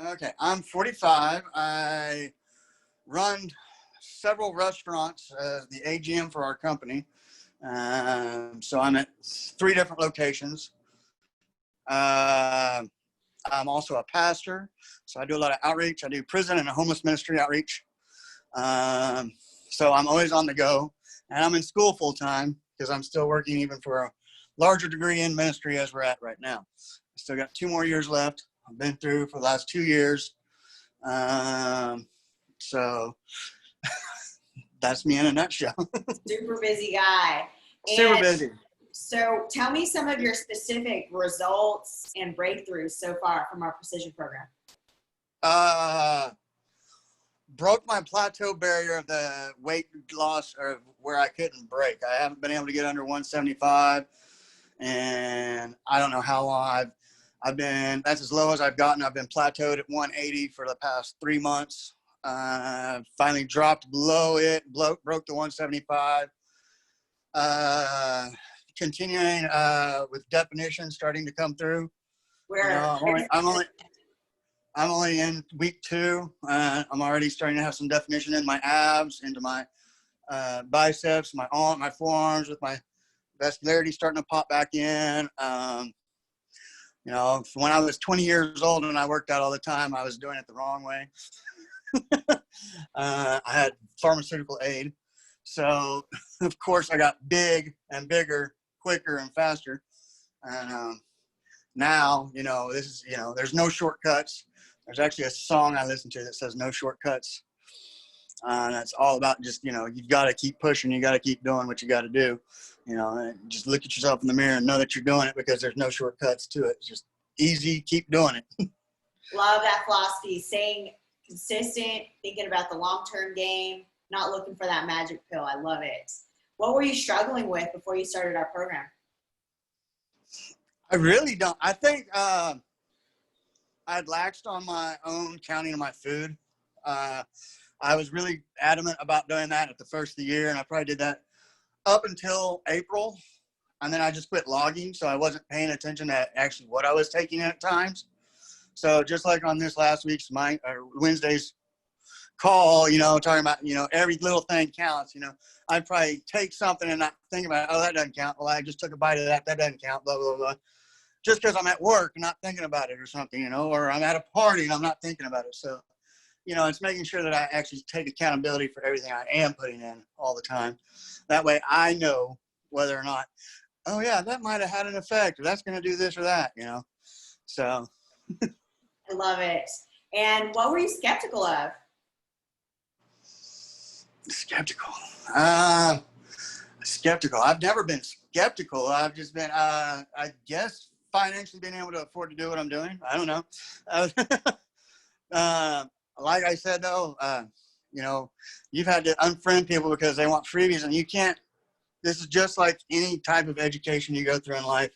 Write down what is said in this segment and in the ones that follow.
Okay, I'm 45. I run several restaurants as the AGM for our company. So I'm at 3 different locations. I'm also a pastor, so I do a lot of outreach. I do prison and homeless ministry outreach. So I'm always on the go, and I'm in school full time because I'm still working even for a larger degree in ministry as we're at right now. I still got 2 more years left. I've been through for the last 2 years. So that's me in a nutshell. Super busy guy. Super busy. So tell me some of your specific results and breakthroughs so far from our precision program. Broke my plateau barrier of the weight loss, or where I couldn't break. I haven't been able to get under 175, and I don't know how long I've been. That's as low as I've gotten. I've been plateaued at 180 for the past 3 months. Finally dropped below it, broke the 175. Continuing with definition starting to come through. I'm only in week 2. I'm already starting to have some definition in my abs, into my biceps, my arm, my forearms, with my vascularity starting to pop back in. When I was 20 years old and I worked out all the time, I was doing it the wrong way. I had pharmaceutical aid. So, of course, I got big and bigger, quicker and faster. And now, there's no shortcuts. There's actually a song I listen to that says no shortcuts. That's all about just, you've got to keep pushing. You got to keep doing what you got to do. Just look at yourself in the mirror and know that you're doing it, because there's no shortcuts to it. It's just easy. Keep doing it. Love that philosophy. Staying consistent, thinking about the long-term game, not looking for that magic pill. I love it. What were you struggling with before you started our program? I really don't. I think I'd laxed on my own counting of my food. I was really adamant about doing that at the first of the year, and I probably did that up until April. And then I just quit logging, so I wasn't paying attention to actually what I was taking at times. So just like on this last week's Wednesday's call, talking about, every little thing counts. I'd probably take something and not think about it. Oh, that doesn't count. Well, I just took a bite of that. That doesn't count, blah, blah, blah. Just because I'm at work and not thinking about it or something, or I'm at a party and I'm not thinking about it. So, it's making sure that I actually take accountability for everything I am putting in all the time. That way I know whether or not, oh yeah, that might have had an effect, or that's going to do this or that, So. I love it. And what were you skeptical of? Skeptical. I've never been skeptical. I've just been, I guess, financially being able to afford to do what I'm doing. I don't know. Like I said, though, you've had to unfriend people because they want freebies, and you can't. This is just like any type of education you go through in life.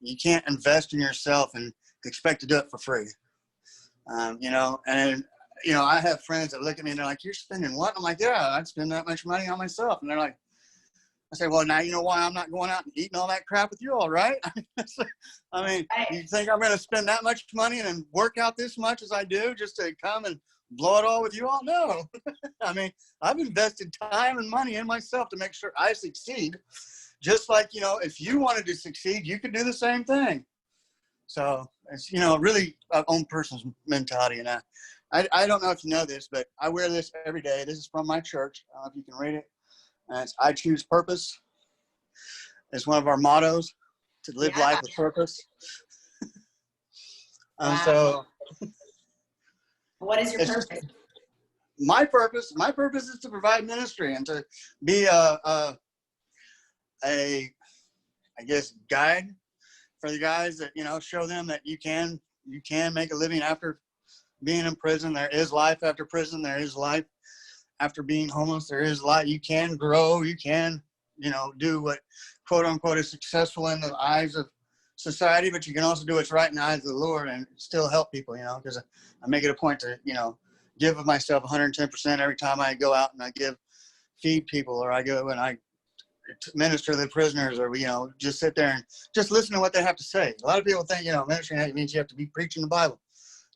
You can't invest in yourself and expect to do it for free. I have friends that look at me and they're like, "You're spending what?" I'm like, "Yeah, I'd spend that much money on myself." And they're like, I say, "Well, now you know why I'm not going out and eating all that crap with you all, right?" You think I'm going to spend that much money and then work out this much as I do just to come and blow it all with you all? No. I've invested time and money in myself to make sure I succeed. Just like, if you wanted to succeed, you could do the same thing. So it's, really our own person's mentality. And I don't know if you know this, but I wear this every day. This is from my church. I don't know if you can read it. And it's "I choose purpose." It's one of our mottos, to live life with purpose. Wow. So what is your purpose? My purpose is to provide ministry and to be a guide for the guys that, show them that you can make a living after being in prison. There is life after prison. There is life after being homeless. There is life. You can grow. You can, do what, quote unquote, is successful in the eyes of society, but you can also do what's right in the eyes of the Lord and still help people, because I make it a point to, give of myself 110% every time I go out and I feed people, or I go and I minister to the prisoners, or, just sit there and just listen to what they have to say. A lot of people think, ministry means you have to be preaching the Bible.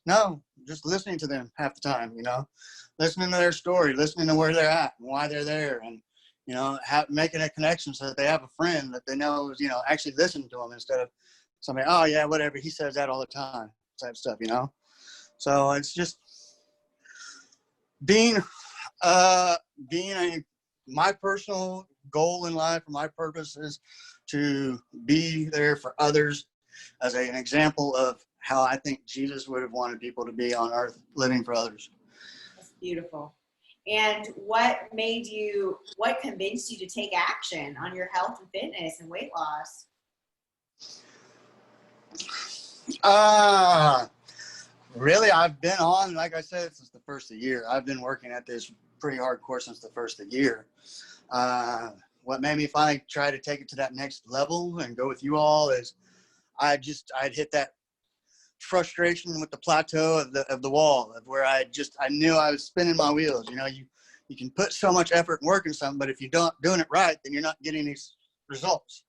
No, just listening to them half the time, you know, listening to their story, listening to where they're at and why they're there, and, you know, making a connection so that they have a friend that they know is, you know, actually listening to them instead of somebody, oh yeah, whatever, he says that all the time type stuff, you know. So it's just being my personal goal in life, or my purpose, is to be there for others as an example of how I think Jesus would have wanted people to be on earth, living for others. That's beautiful. And what convinced you to take action on your health and fitness and weight loss? Really, I've been on, like I said, since the first of the year. I've been working at this pretty hardcore since the first of the year. What made me finally try to take it to that next level and go with you all is I'd hit that frustration with the plateau of the wall, of where I knew I was spinning my wheels. You know, you can put so much effort and work in something, but if you don't doing it right, then you're not getting these results.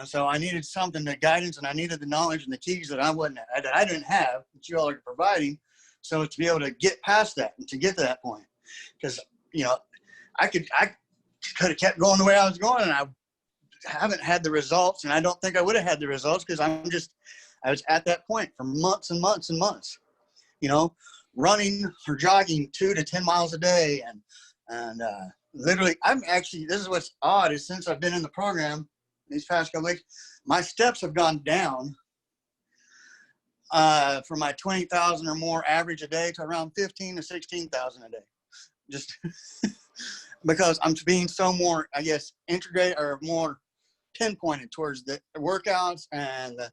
So I needed something, the guidance, and I needed the knowledge and the keys that I didn't have, that you all are providing. So to be able to get past that and to get to that point, because, you know, I could have kept going the way I was going, and I haven't had the results, and I don't think I would have had the results, because I was at that point for months and months and months, you know, running or jogging 2 to 10 miles a day. And literally, this is what's odd, is since I've been in the program these past couple weeks, my steps have gone down from my 20,000 or more average a day to around 15 to 16,000 a day. Just because I'm being so more, I guess, integrated or more pinpointed towards the workouts and the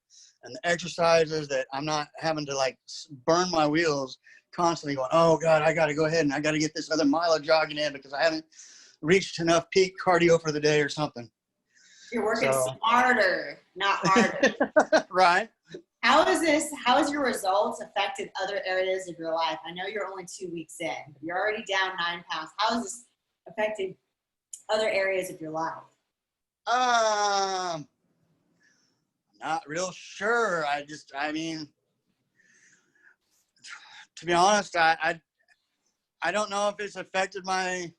exercises, that I'm not having to like burn my wheels constantly going, oh God, I got to go ahead and I got to get this other mile of jogging in because I haven't reached enough peak cardio for the day or something. You're working smarter, not harder. Right. How has your results affected other areas of your life? I know you're only 2 weeks in, but you're already down 9 pounds. How has this affected other areas of your life? Not real sure. I mean, to be honest, I don't know if it's affected my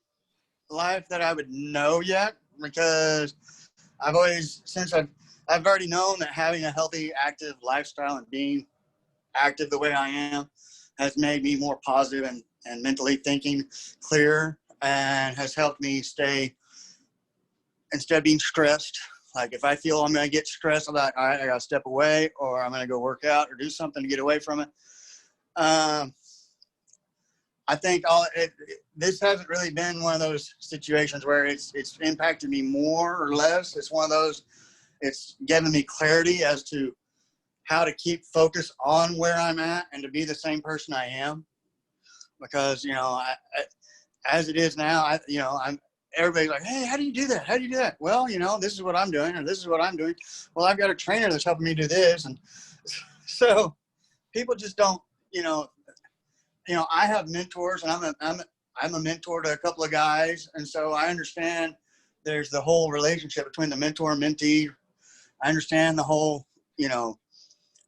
life that I would know yet, because I've already known that having a healthy, active lifestyle and being active the way I am has made me more positive and mentally thinking clearer, and has helped me stay, instead of being stressed. Like if I feel I'm going to get stressed, I'm like, all right, I got to step away, or I'm going to go work out or do something to get away from it. I think this hasn't really been one of those situations where it's impacted me more or less. It's one of those, it's given me clarity as to how to keep focus on where I'm at and to be the same person I am. Because, you know, as it is now, everybody's like, hey, how do you do that? How do you do that? Well, you know, this is what I'm doing, or this is what I'm doing. Well, I've got a trainer that's helping me do this. And so people just don't, I have mentors, and I'm a mentor to a couple of guys. And so I understand there's the whole relationship between the mentor and mentee. I understand the whole,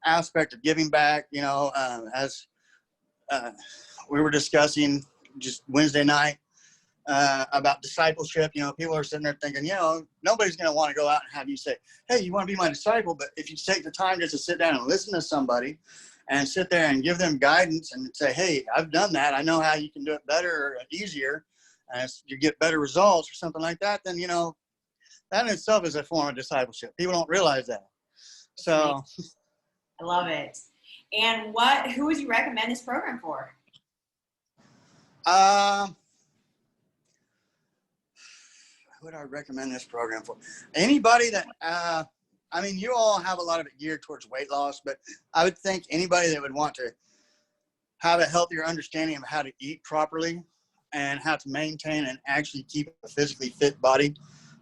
aspect of giving back, as we were discussing just Wednesday night, about discipleship. People are sitting there thinking, nobody's going to want to go out and have you say, hey, you want to be my disciple? But if you take the time just to sit down and listen to somebody and sit there and give them guidance and say, hey, I've done that, I know how you can do it better or easier, and you get better results or something like that, then, that in itself is a form of discipleship. People don't realize that. So I love it. And who would you recommend this program for? Who would I recommend this program for? Anybody that, you all have a lot of it geared towards weight loss, but I would think anybody that would want to have a healthier understanding of how to eat properly and how to maintain and actually keep a physically fit body,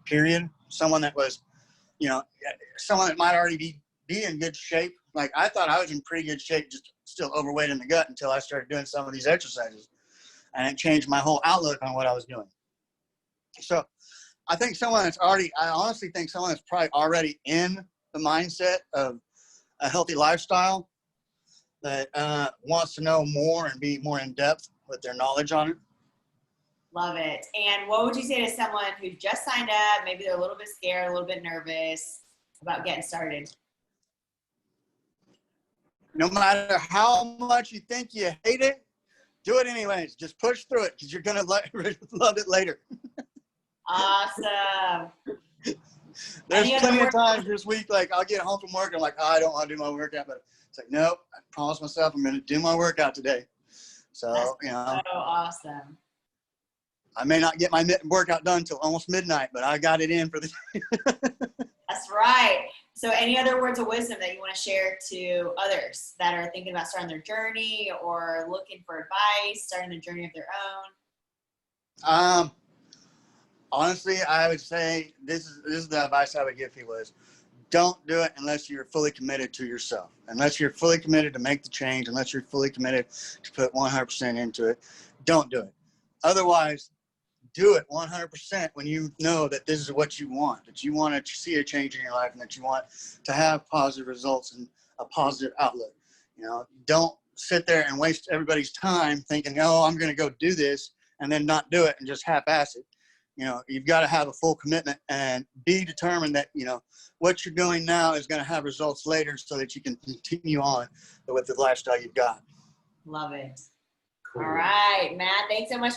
period. Someone that was, someone that might already be in good shape. Like I thought I was in pretty good shape, just still overweight in the gut, until I started doing some of these exercises, and it changed my whole outlook on what I was doing. So I think I honestly think someone that's probably already in the mindset of a healthy lifestyle, that wants to know more and be more in depth with their knowledge on it. Love it. And what would you say to someone who just signed up? Maybe they're a little bit scared, a little bit nervous about getting started. No matter how much you think you hate it, do it anyways. Just push through it because you're going to love it later. Awesome. There's plenty of times this week, like I'll get home from work and I'm like, oh, I don't want to do my workout, but it's like, nope, I promised myself I'm going to do my workout today. So, so awesome. I may not get my workout done until almost midnight, but I got it in for the That's right. So any other words of wisdom that you want to share to others that are thinking about starting their journey or looking for advice, starting the journey of their own? Honestly, I would say this is the advice I would give people is don't do it unless you're fully committed to yourself, unless you're fully committed to make the change, unless you're fully committed to put 100% into it. Don't do it. Otherwise, do it 100% when you know that this is what you want, that you want to see a change in your life and that you want to have positive results and a positive outlook. Don't sit there and waste everybody's time thinking, oh, I'm going to go do this and then not do it and just half-ass it. You've got to have a full commitment and be determined that, what you're doing now is going to have results later so that you can continue on with the lifestyle you've got. Love it. Cool. All right, Matt, thanks so much